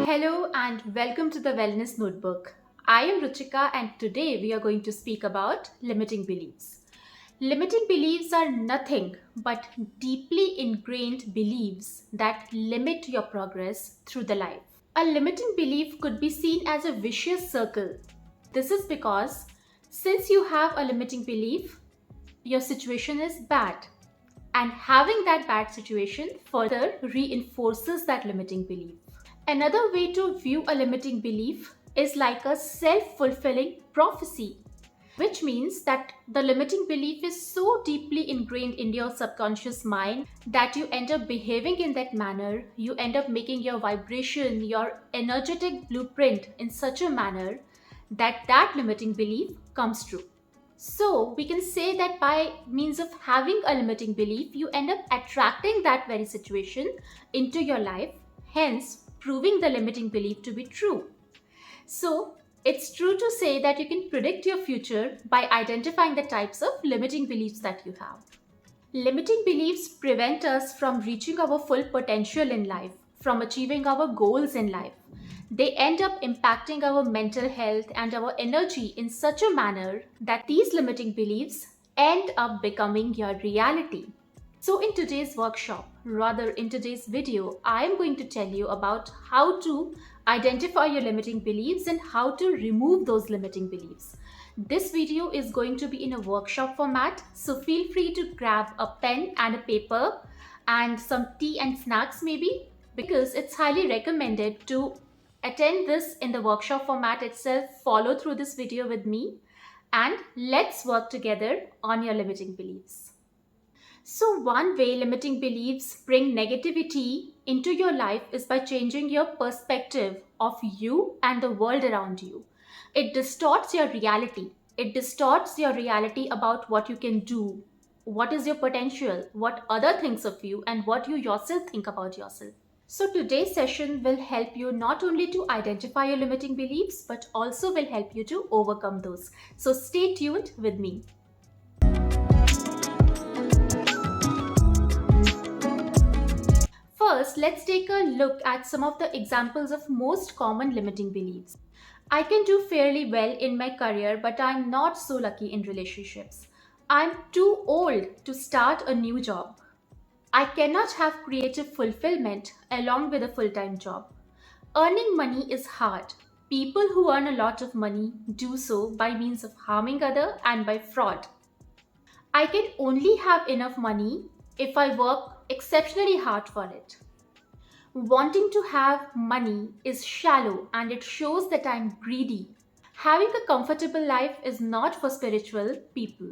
Hello and welcome to the Wellness Notebook. I am Ruchika and today we are going to speak about limiting beliefs. Limiting beliefs are nothing but deeply ingrained beliefs that limit your progress through the life. A limiting belief could be seen as a vicious circle. This is because since you have a limiting belief, your situation is bad. And having that bad situation further reinforces that limiting belief. Another way to view a limiting belief is like a self fulfilling prophecy, which means that the limiting belief is so deeply ingrained in your subconscious mind that you end up behaving in that manner. You end up making your vibration, your energetic blueprint in such a manner that that limiting belief comes true. So, we can say that by means of having a limiting belief, you end up attracting that very situation into your life, hence, proving the limiting belief to be true. So, it's true to say that you can predict your future by identifying the types of limiting beliefs that you have. Limiting beliefs prevent us from reaching our full potential in life, from achieving our goals in life. They end up impacting our mental health and our energy in such a manner that these limiting beliefs end up becoming your reality. So, in today's workshop, rather in today's video, I am going to tell you about how to identify your limiting beliefs and how to remove those limiting beliefs. This video is going to be in a workshop format, so feel free to grab a pen and a paper and some tea and snacks maybe, because it's highly recommended to attend this in the workshop format itself. Follow through this video with me and let's work together on your limiting beliefs. So, one way limiting beliefs bring negativity into your life is by changing your perspective of you and the world around you. It distorts your reality. It distorts your reality about what you can do, what is your potential, what other thinks of you, and what you yourself think about yourself. So, today's session will help you not only to identify your limiting beliefs, but also will help you to overcome those. So, stay tuned with me. First, let's take a look at some of the examples of most common limiting beliefs. I can do fairly well in my career, but I'm not so lucky in relationships. I'm too old to start a new job. I cannot have creative fulfillment along with a full time job. Earning money is hard. People who earn a lot of money do so by means of harming others and by fraud. I can only have enough money if I work exceptionally hard for it. Wanting to have money is shallow and it shows that I'm greedy. Having a comfortable life is not for spiritual people.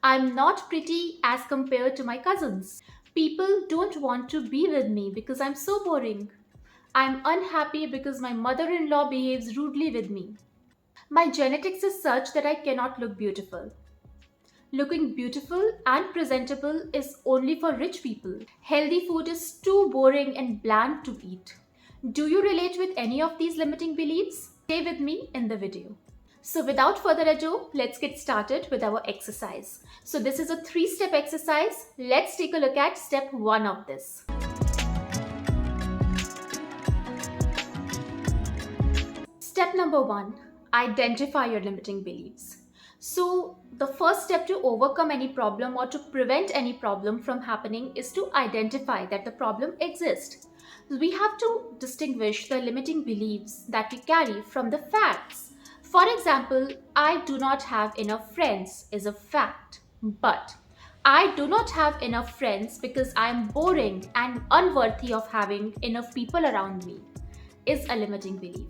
I'm not pretty as compared to my cousins. People don't want to be with me because I'm so boring. I'm unhappy because my mother in law behaves rudely with me. My genetics is such that I cannot look beautiful. Looking beautiful and presentable is only for rich people. Healthy food is too boring and bland to eat. Do you relate with any of these limiting beliefs? Stay with me in the video. So without further ado, let's get started with our exercise. So this is a 3-step exercise. Let's take a look at step 1 of this. Step number 1, identify your limiting beliefs. So the first step to overcome any problem or to prevent any problem from happening is to identify that the problem exists. We have to distinguish the limiting beliefs that we carry from the facts. For example, I do not have enough friends is a fact, but I do not have enough friends because I am boring and unworthy of having enough people around me is a limiting belief.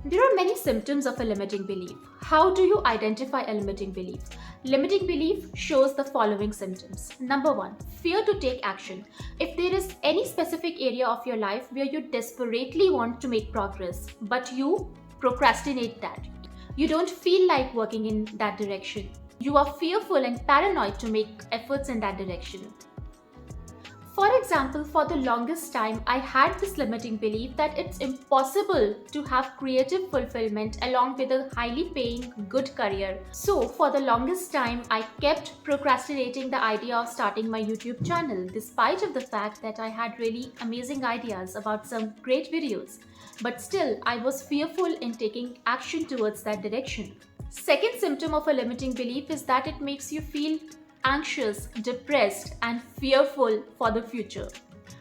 There are many symptoms of a limiting belief. How do you identify a limiting belief? Limiting belief shows the following symptoms. Number 1, fear to take action. If there is any specific area of your life where you desperately want to make progress, but you procrastinate that. You don't feel like working in that direction. You are fearful and paranoid to make efforts in that direction. For example, for the longest time, I had this limiting belief that it's impossible to have creative fulfillment along with a highly paying, good career. So, for the longest time, I kept procrastinating the idea of starting my YouTube channel, despite of the fact that I had really amazing ideas about some great videos. But still, I was fearful in taking action towards that direction. Second symptom of a limiting belief is that it makes you feel anxious, depressed, and fearful for the future.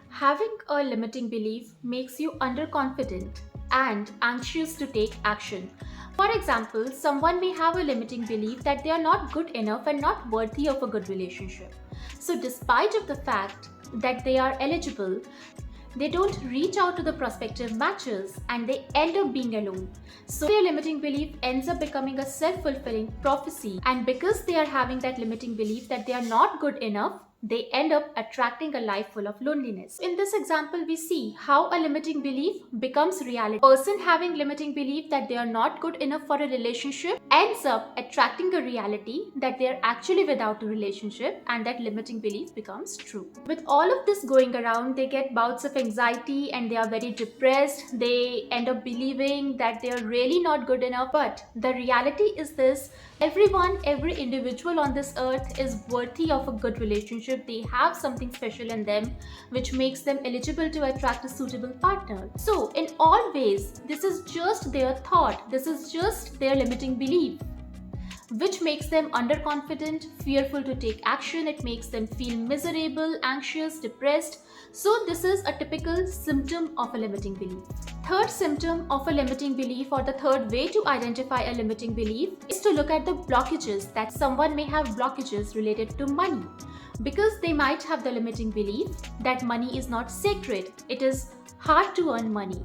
Having a limiting belief makes you underconfident and anxious to take action. For example, someone may have a limiting belief that they are not good enough and not worthy of a good relationship. So, despite of the fact that they are eligible, they don't reach out to the prospective matches and they end up being alone. So their limiting belief ends up becoming a self-fulfilling prophecy, and because they are having that limiting belief that they are not good enough, they end up attracting a life full of loneliness. In this example, we see how a limiting belief becomes reality. A person having limiting belief that they are not good enough for a relationship ends up attracting a reality that they are actually without a relationship, and that limiting belief becomes true. With all of this going around, they get bouts of anxiety and they are very depressed. They end up believing that they are really not good enough. But the reality is this: every individual on this earth is worthy of a good relationship. They have something special in them which makes them eligible to attract a suitable partner. So, in all ways, this is just their thought, this is just their limiting belief, which makes them underconfident, fearful to take action. It makes them feel miserable, anxious, depressed. So, this is a typical symptom of a limiting belief. Third symptom of a limiting belief, or the third way to identify a limiting belief, is to look at the blockages. That someone may have blockages related to money, because they might have the limiting belief that money is not sacred, it is hard to earn money.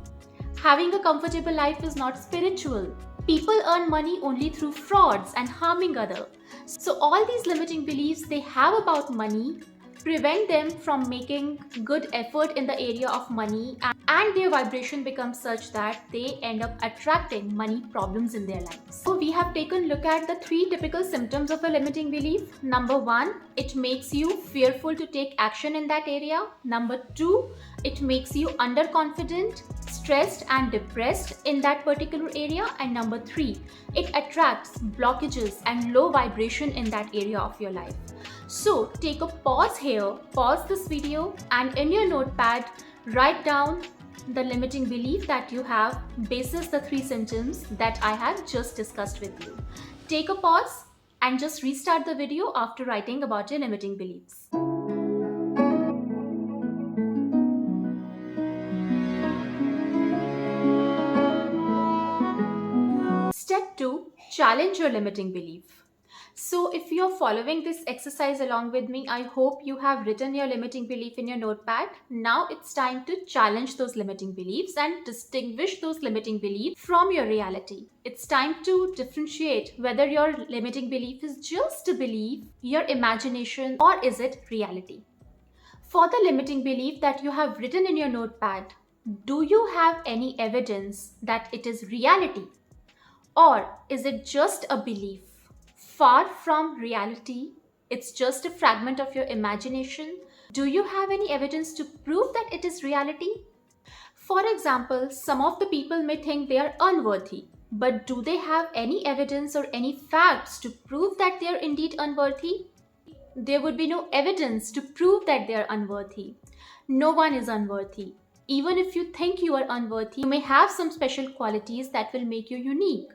Having a comfortable life is not spiritual. People earn money only through frauds and harming others. So all these limiting beliefs they have about money prevent them from making good effort in the area of money, and their vibration becomes such that they end up attracting money problems in their lives. So we have taken a look at the three typical symptoms of a limiting belief. Number one, it makes you fearful to take action in that area. Number two, it makes you underconfident, stressed and depressed in that particular area. And number three, it attracts blockages and low vibration in that area of your life. So take a pause here, pause this video, and in your notepad, write down the limiting belief that you have basis the three symptoms that I have just discussed with you. Take a pause and just restart the video after writing about your limiting beliefs. Step 2. Challenge your limiting belief. So if you're following this exercise along with me, I hope you have written your limiting belief in your notepad. Now it's time to challenge those limiting beliefs and distinguish those limiting beliefs from your reality. It's time to differentiate whether your limiting belief is just a belief, your imagination, or is it reality. For the limiting belief that you have written in your notepad, do you have any evidence that it is reality? Or is it just a belief? Far from reality, it's just a fragment of your imagination. Do you have any evidence to prove that it is reality? For example, some of the people may think they are unworthy, but do they have any evidence or any facts to prove that they are indeed unworthy? There would be no evidence to prove that they are unworthy. No one is unworthy. Even if you think you are unworthy, you may have some special qualities that will make you unique.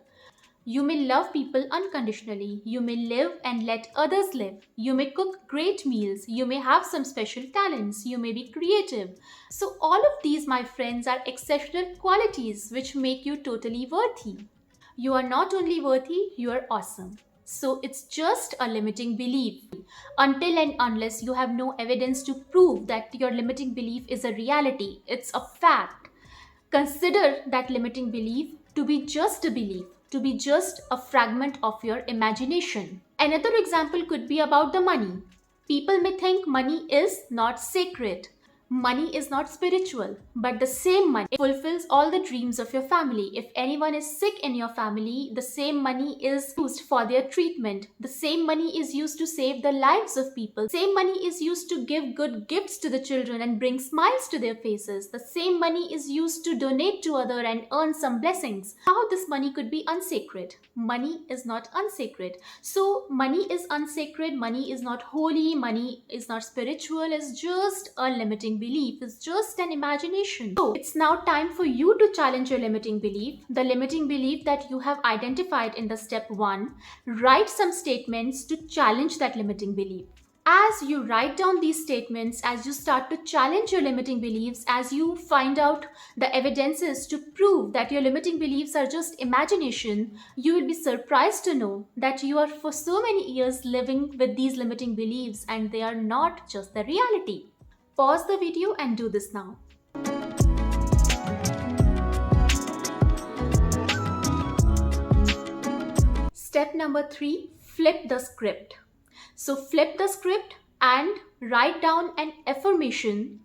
You may love people unconditionally. You may live and let others live. You may cook great meals. You may have some special talents. You may be creative. So all of these, my friends, are exceptional qualities which make you totally worthy. You are not only worthy, you are awesome. So it's just a limiting belief until and unless you have no evidence to prove that your limiting belief is a reality. It's a fact. Consider that limiting belief to be just a belief, to be just a fragment of your imagination. Another example could be about the money. People may think money is not sacred, Money is not spiritual, but the same money fulfills all the dreams of your family. If anyone is sick in your family, the same money is used for their treatment. The same money is used to save the lives of people. Same money is used to give good gifts to the children and bring smiles to their faces. The same money is used to donate to other and earn some blessings. How this money could be unsacred? Money is not unsacred. So money is unsacred, money is not holy, money is not spiritual, it's just a limiting belief, it's just an imagination. So it's now time for you to challenge your limiting belief, the limiting belief that you have identified in the step 1. Write some statements to challenge that limiting belief. As you write down these statements, as you start to challenge your limiting beliefs, as you find out the evidences to prove that your limiting beliefs are just imagination, you will be surprised to know that you are for so many years living with these limiting beliefs and they are not just the reality. Pause the video and do this now. Step number 3, flip the script. So flip the script and write down an affirmation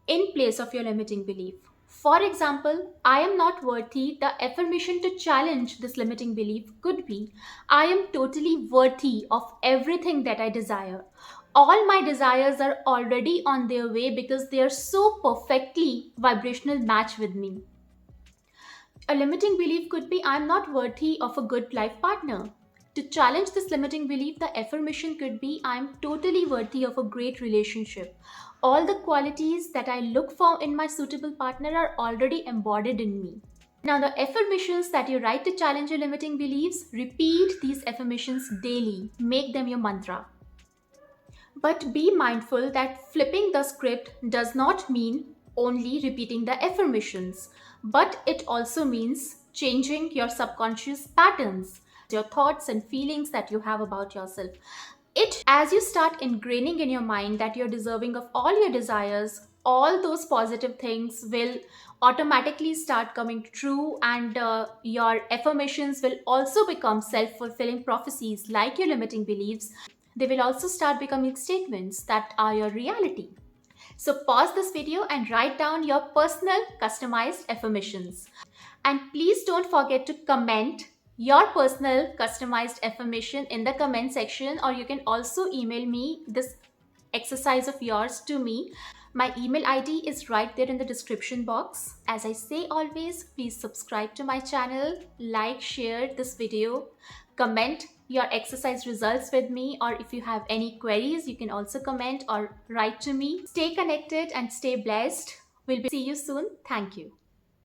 in place of your limiting belief. For example, I am not worthy. The affirmation to challenge this limiting belief could be, I am totally worthy of everything that I desire. All my desires are already on their way because they are so perfectly vibrational match with me. A limiting belief could be, I am not worthy of a good life partner. To challenge this limiting belief, the affirmation could be, I am totally worthy of a great relationship. All the qualities that I look for in my suitable partner are already embodied in me. Now, the affirmations that you write to challenge your limiting beliefs, repeat these affirmations daily. Make them your mantra. But be mindful that flipping the script does not mean only repeating the affirmations, but it also means changing your subconscious patterns, your thoughts and feelings that you have about yourself. As you start ingraining in your mind that you're deserving of all your desires, all those positive things will automatically start coming true, and your affirmations will also become self-fulfilling prophecies like your limiting beliefs. They will also start becoming statements that are your reality. So pause this video and write down your personal customized affirmations. And please don't forget to comment your personal customized affirmation in the comment section, or you can also email me this exercise of yours to me. My email ID is right there in the description box. As I say always, please subscribe to my channel, like, share this video, comment your exercise results with me, or if you have any queries, you can also comment or write to me. Stay connected and stay blessed. We'll see you soon. Thank you.